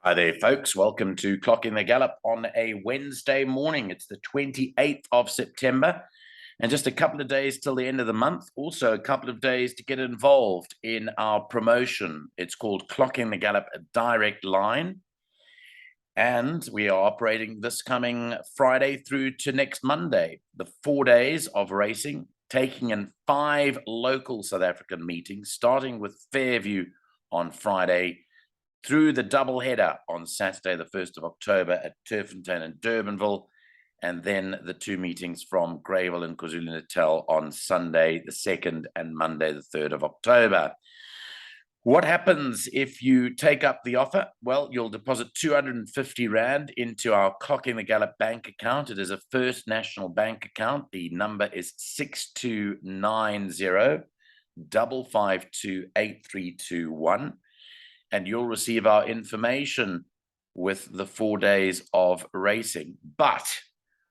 Hi there, folks. Welcome to Clocking the Gallop on a Wednesday morning. It's the 28th of September, and just a couple of days till the end of the month. Also, a couple of days to get involved in our promotion. It's called Clocking the Gallop Direct Line, and we are operating this coming Friday through to next Monday. The 4 days of racing, taking in 5 local South African meetings, starting with Fairview on Friday, through the double header on Saturday, the 1st of October at Turffontein and Durbanville, and then the 2 meetings from Greyville and KwaZulu-Natal on Sunday, the 2nd, and Monday, the 3rd of October. What happens if you take up the offer? Well, you'll deposit 250 Rand into our Clocking the Gallop bank account. It is a First National Bank account. The number is 6290 552 8321. And you'll receive our information with the 4 days of racing. But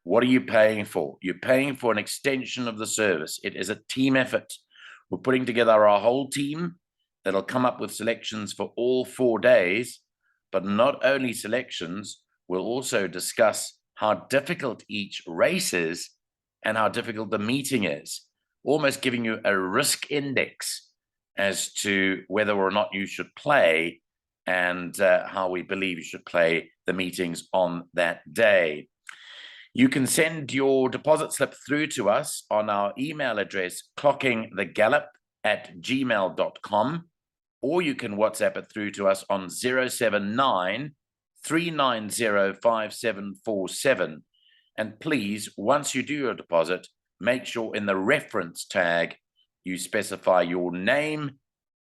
what are you paying for? You're paying for an extension of the service. It is a team effort. We're putting together our whole team that'll come up with selections for all 4 days, but not only selections, we'll also discuss how difficult each race is and how difficult the meeting is, almost giving you a risk index as to whether or not you should play and how we believe you should play the meetings on that day. You can send your deposit slip through to us on our email address, clockingthegallop@gmail.com, or you can WhatsApp it through to us on 079 390 5747. And please, once you do your deposit, make sure in the reference tag you specify your name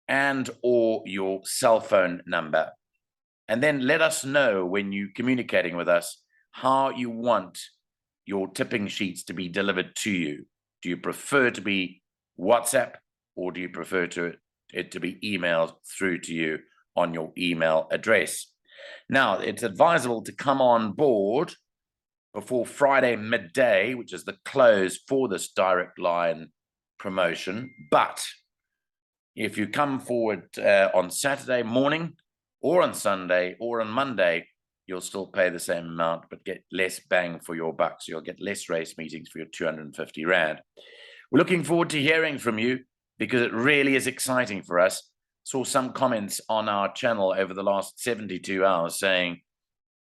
and or your cell phone number. And then let us know when you're communicating with us how you want your tipping sheets to be delivered to you. Do you prefer to be WhatsApp, or do you prefer it to be emailed through to you on your email address? Now, it's advisable to come on board before Friday midday, which is the close for this direct line promotion. But if you come forward on Saturday morning or on Sunday or on Monday, you'll still pay the same amount but get less bang for your buck. So you'll get less race meetings for your 250 Rand. We're looking forward to hearing from you because it really is exciting for us. Saw some comments on our channel over the last 72 hours saying,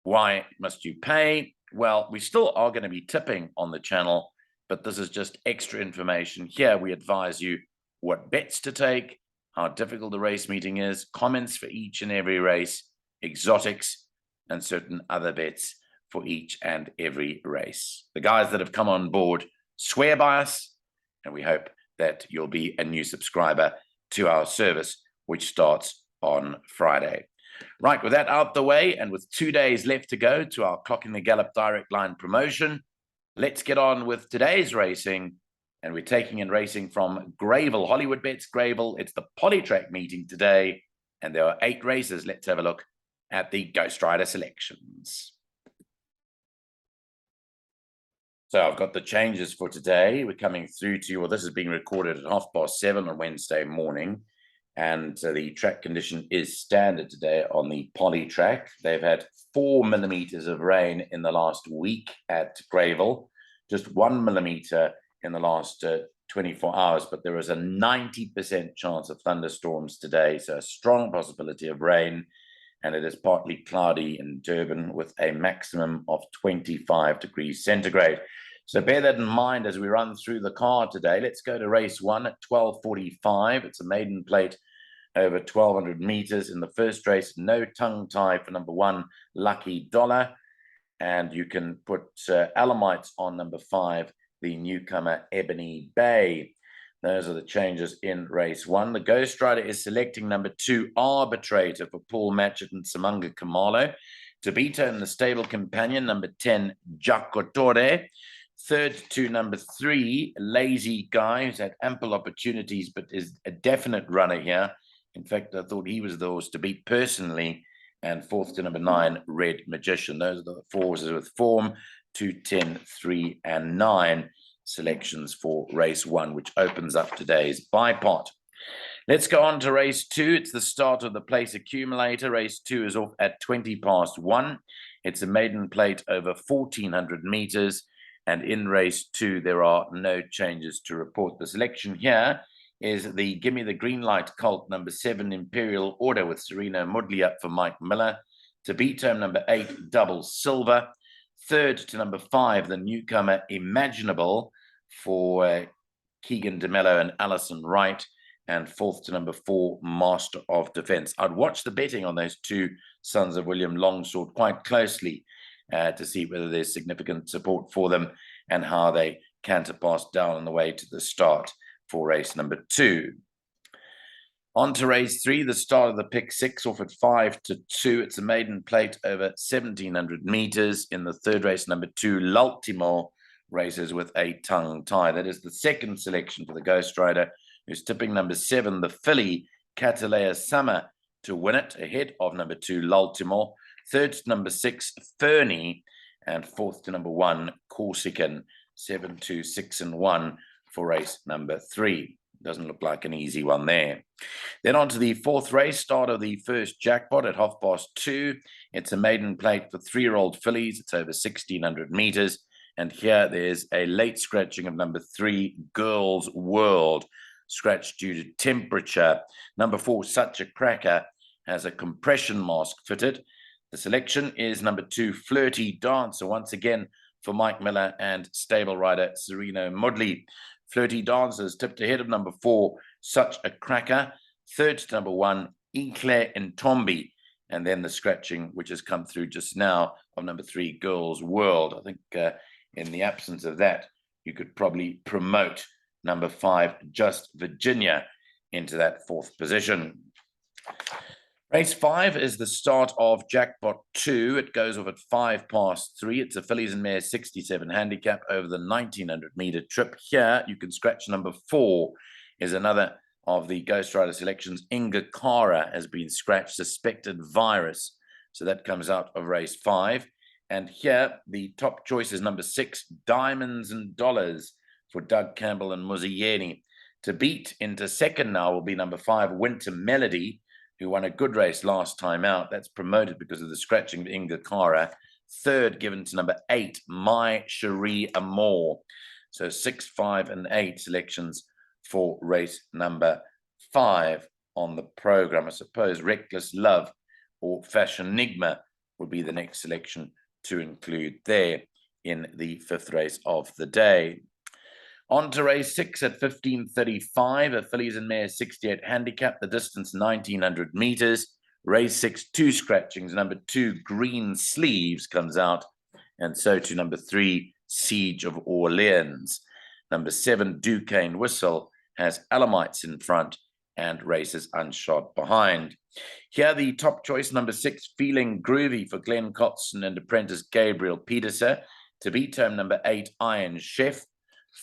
why must you pay? Well, we still are going to be tipping on the channel, but this is just extra information. Here we advise you what bets to take, how difficult the race meeting is, comments for each and every race, exotics, and certain other bets for each and every race. The guys that have come on board swear by us, and we hope that you'll be a new subscriber to our service, which starts on Friday. Right, with that out the way, and with 2 days left to go to our Clocking the Gallop direct line promotion, let's get on with today's racing. And we're taking in racing from Greyville, Hollywoodbets, Greyville. It's the Polytrack meeting today, and there are 8 races. Let's have a look at the Ghostryder selections. So I've got the changes for today. We're coming through to you. Well, this is being recorded at 7:30 on Wednesday morning, and the track condition is standard today on the Polytrack. They've had 4 millimeters of rain in the last week at Greyville, just 1 millimeter in the last 24 hours, but there is a 90% chance of thunderstorms today, so a strong possibility of rain, and it is partly cloudy in Durban with a maximum of 25 degrees centigrade. So bear that in mind as we run through the card today. Let's go to race 1 at 12:45. It's a maiden plate over 1,200 meters. In the first race, no tongue tie for number 1, Lucky Dollar, and you can put Alamites on number 5, the newcomer Ebony Bay. Those are the changes in race 1. The Ghostryder is selecting number 2, Arbitrator, for Paul Matchett and Samanga Kamalo. Tabita in the stable companion, number 10, Jacotore. Third to number 3, Lazy Guy, who's had ample opportunities, but is a definite runner here. In fact, I thought he was the horse to beat personally. And fourth to number 9, Red Magician. Those are the 4 horses with form. 2, 10, 3, and 9 selections for race 1, which opens up today's bipot. Let's go on to race 2. It's the start of the place accumulator. Race 2 is off at 1:20. It's a maiden plate over 1,400 meters. And in race 2, there are no changes to report. The selection here is the Gimme the Green Light Colt, number 7, Imperial Order, with Serena Mudley up for Mike Miller. To beat home, number 8, Double Silver. Third to number 5, the newcomer Imaginable for Keegan DeMello and Alison Wright. And fourth to number 4, Master of Defense. I'd watch the betting on those two sons of William Longsword quite closely to see whether there's significant support for them and how they canter past down on the way to the start for race number 2. On to race 3, the start of the pick 6, off at 5-2. It's a maiden plate over 1,700 meters. In the third race, number 2, Laltimore, races with a tongue tie. That is the second selection for the Ghostryder, who's tipping number 7, the filly Catalea Summer, to win it, ahead of number 2, Laltimore. Third to number 6, Fernie, and fourth to number 1, Corsican. 7, 2, 6, and 1 for race number 3. Doesn't look like an easy one there. Then on to the fourth race, start of the first jackpot at 2:30. It's a maiden plate for 3-year-old fillies. It's over 1,600 meters. And here there's a late scratching of number 3, Girls World, scratched due to temperature. Number 4, Such a Cracker, has a compression mask fitted. The selection is number 2, Flirty Dancer, once again for Mike Miller and stable rider Serena Mudley. Flirty Dancer is tipped ahead of number 4, Such a Cracker. Third to number 1, Eclair and Tombi. And then the scratching, which has come through just now, of number 3, Girls World. I think in the absence of that, you could probably promote number 5, Just Virginia, into that fourth position. Race 5 is the start of Jackpot 2. It goes off at 3:05. It's a fillies and mares 67 handicap over the 1,900-meter trip. Here, you can scratch number 4, is another of the Ghostryder selections. Inga Kara has been scratched, suspected virus. So that comes out of race 5. And here, the top choice is number 6, Diamonds and Dollars, for Doug Campbell and Muzieni. To beat into second now will be number 5, Winter Melody, who won a good race last time out. That's promoted because of the scratching of Inga Kara. Third given to number 8, My Cherie Amour. So 6, 5, and 8 selections for race number 5 on the program. I suppose Reckless Love or Fashion Enigma would be the next selection to include there in the 5th race of the day. On to race 6 at 15:35, a fillies and mares 68 handicap, the distance 1,900 meters. Race 6, 2 scratchings. Number 2, Green Sleeves, comes out, and so to number 3, Siege of Orleans. Number 7, Duquesne Whistle, has Alamites in front and races unshod behind. Here the top choice, number 6, Feeling Groovy, for Glenn Cotson and apprentice Gabriel Peterson. To beat home, number 8, Iron Chef.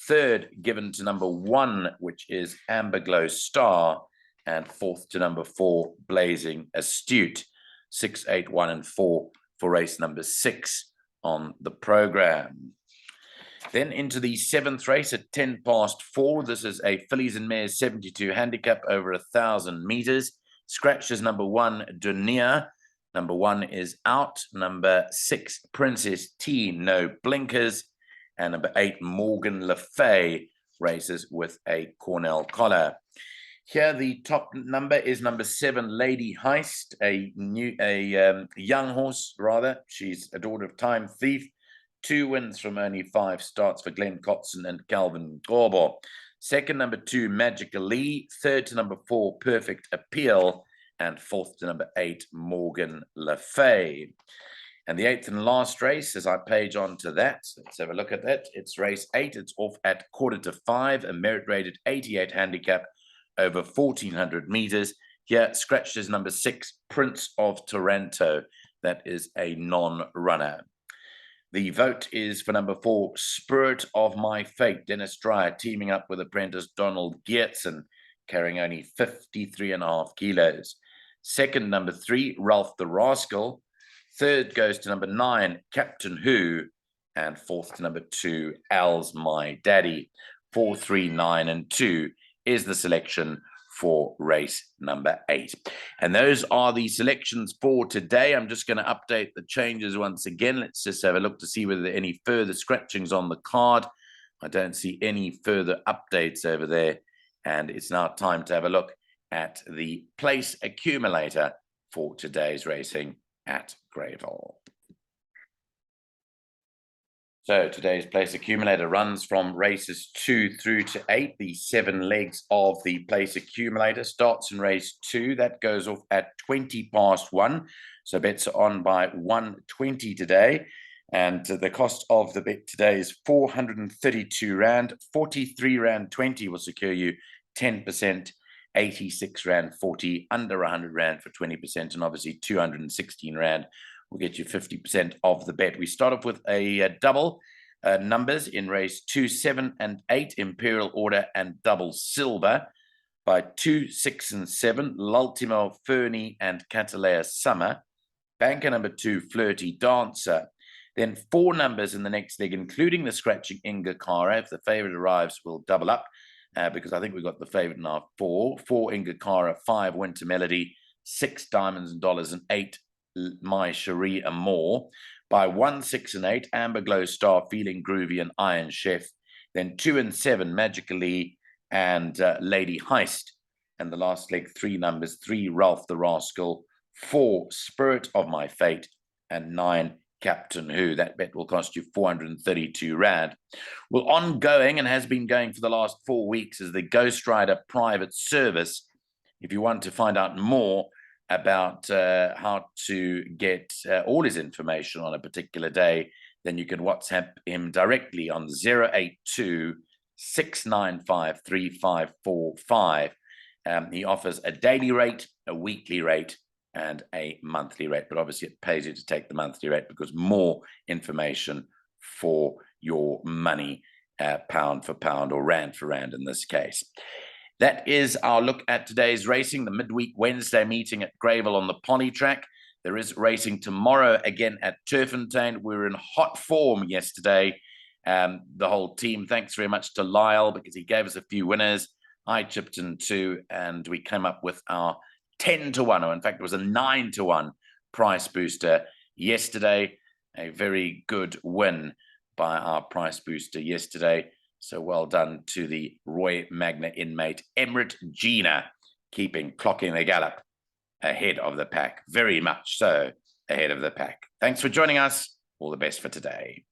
Third given to number 1, which is Amberglow Star, and fourth to number 4, Blazing Astute. 6, 8, 1, and 4 for race number 6 on the program. Then into the 7th race at 4:10. This is a fillies and mares 72 handicap over 1,000 meters. Scratches number 1, Dunia. Number 1 is out. Number 6, Princess T, No Blinkers. And number 8, Morgan Le Fay, races with a Cornell collar. Here, the top number is number 7, Lady Heist, a young horse, rather. She's a daughter of Time Thief. 2 wins from only 5 starts for Glenn Cotson and Calvin Gorbo. Second, number 2, Magical Lee. Third to number 4, Perfect Appeal. And fourth to number 8, Morgan Le Fay. And the 8th and last race, as I page on to that, let's have a look at that. It's race 8. It's off at 4:45, a merit-rated 88 handicap over 1,400 meters. Here, scratched is number 6, Prince of Taranto. That is a non-runner. The vote is for number 4, Spirit of My Fate, Dennis Dreyer, teaming up with apprentice Donald Geertsen, carrying only 53.5 kilos. Second, number 3, Ralph the Rascal. Third goes to number 9, Captain Who. And fourth to number 2, Al's My Daddy. 4, 3, 9, and 2 is the selection for race number 8. And those are the selections for today. I'm just going to update the changes once again. Let's just have a look to see whether there are any further scratchings on the card. I don't see any further updates over there. And it's now time to have a look at the place accumulator for today's racing at Greyville. So today's place accumulator runs from races 2 through to 8. The 7 legs of the place accumulator starts in race 2. That goes off at 1:20. So bets are on by 120 today. And the cost of the bet today is 432 Rand. 43 Rand 20 will secure you 10%. 86 Rand 40, under 100 Rand for 20%. And obviously 216 Rand will get you 50% of the bet. We start off with a double numbers in race 2, 7, and 8, Imperial Order and double silver by 2, 6, and 7, L'Ultimo, Fernie, and Catalea Summer. Banker number 2, Flirty Dancer. Then 4 numbers in the next leg, including the scratching Inga Cara. If the favorite arrives, we'll double up because I think we've got the favorite in our 4. 4 Inga Cara, 5 Winter Melody, 6 Diamonds and Dollars, and 8 My Cherie Amour. By 1, 6, and 8, Amber Glow Star, Feeling Groovy, and Iron Chef. Then 2 and 7, Magically and Lady Heist. And the last leg, 3 numbers, 3 Ralph the Rascal, 4 Spirit of My Fate, and 9 Captain Who. That bet will cost you 432 Rand. Well, ongoing and has been going for the last 4 weeks is the Ghostryder private service. If you want to find out more about how to get all his information on a particular day, then you can WhatsApp him directly on 082 695 3545. He offers a daily rate, a weekly rate, and a monthly rate. But obviously it pays you to take the monthly rate because more information for your money, pound for pound or rand for rand in this case. That is our look at today's racing, the midweek Wednesday meeting at Greyville on the Polytrack. There is racing tomorrow again at Turffontein. We were in hot form yesterday, the whole team. Thanks very much to Lyle because he gave us a few winners. I chipped in too, and we came up with our 10-1, or in fact, it was a 9-1 price booster yesterday. A very good win by our price booster yesterday. So well done to the Roy Magna inmate, Emirate Gina, clocking the Gallop ahead of the pack. Very much so ahead of the pack. Thanks for joining us. All the best for today.